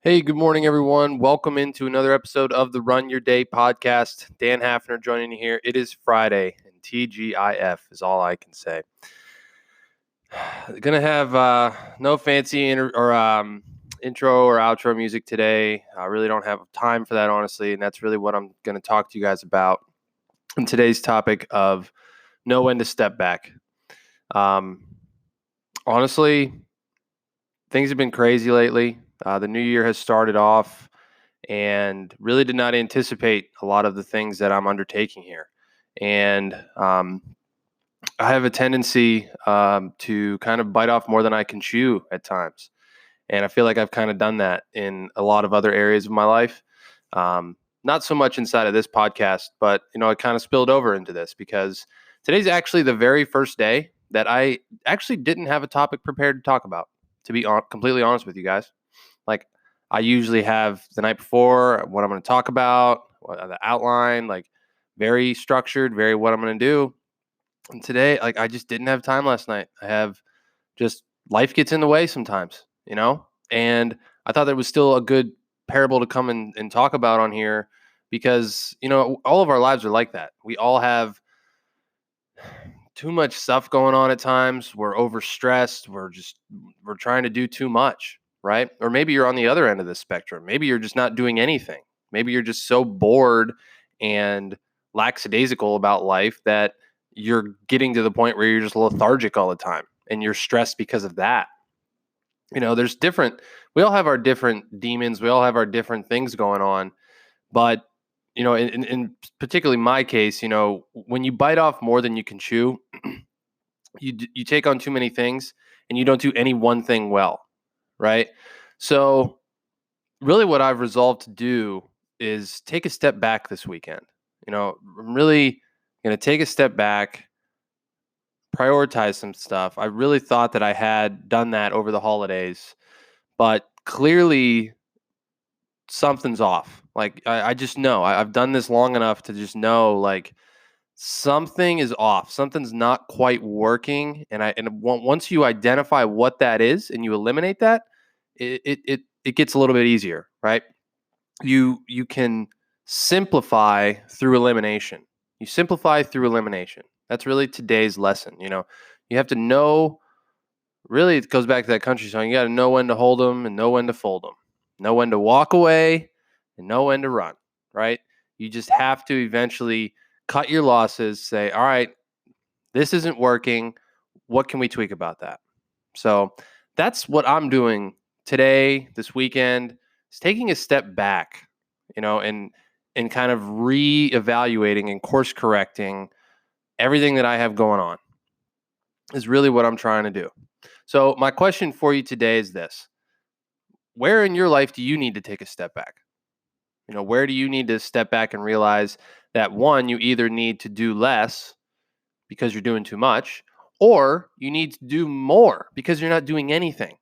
Hey, good morning, everyone. Welcome into another episode of the Run Your Day podcast. Dan Hafner joining you here. It is Friday, and TGIF is all I can say. Gonna have no fancy intro or outro music today. I really don't have time for that, honestly, and that's really what I'm going to talk to you guys about in today's topic of know when to step back. Honestly, things have been crazy lately. The new year has started off and really did not anticipate a lot of the things that I'm undertaking here. And I have a tendency to kind of bite off more than I can chew at times. And I feel like I've kind of done that in a lot of other areas of my life. Not so much inside of this podcast, but it kind of spilled over into this because today's actually the very first day that I actually didn't have a topic prepared to talk about, to be completely honest with you guys. Like, I usually have the night before what I'm going to talk about, the outline, like very structured, very what I'm going to do. And today, like, I just didn't have time last night. I have just life gets in the way sometimes. And I thought there was still a good parable to come and talk about on here because, all of our lives are like that. We all have too much stuff going on at times. We're overstressed. We're trying to do too much, right? Or maybe you're on the other end of the spectrum. Maybe you're just not doing anything. Maybe you're just so bored and lackadaisical about life that you're getting to the point where you're just lethargic all the time and you're stressed because of that. We all have our different demons. We all have our different things going on. But, in particularly my case, when you bite off more than you can chew, you take on too many things and you don't do any one thing well, right? So really what I've resolved to do is take a step back this weekend. I'm really going to take a step back, prioritize some stuff. I really thought that I had done that over the holidays, but clearly something's off. Like, I just know I've done this long enough to just know, like, something is off. Something's not quite working. Once you identify what that is and you eliminate that, it gets a little bit easier, right? You can simplify through elimination. You simplify through elimination. That's really today's lesson. You have to know. Really, it goes back to that country song. You got to know when to hold them and know when to fold them. Know when to walk away and know when to run. Right? You just have to eventually cut your losses. Say, all right, this isn't working. What can we tweak about that? So that's what I'm doing today, this weekend, is taking a step back, and kind of reevaluating and course correcting everything that I have going on is really what I'm trying to do. So my question for you today is this: where in your life do you need to take a step back? Where do you need to step back and realize that, one, you either need to do less because you're doing too much, or you need to do more because you're not doing anything.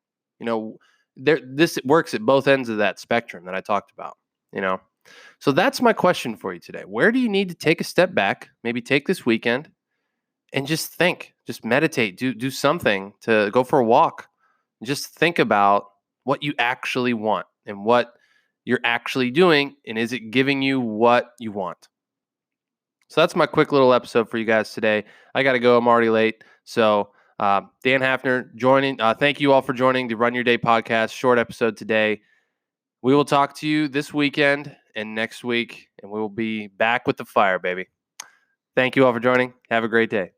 This works at both ends of that spectrum that I talked about. So that's my question for you today. Where do you need to take a step back? Maybe take this weekend and just think, just meditate, do something, to go for a walk. Just think about what you actually want and what you're actually doing, and is it giving you what you want? So that's my quick little episode for you guys today. I got to go. I'm already late. So Dan Hafner joining. Thank you all for joining the Run Your Day podcast. Short episode today. We will talk to you this weekend and next week, and we will be back with the fire, baby. Thank you all for joining. Have a great day.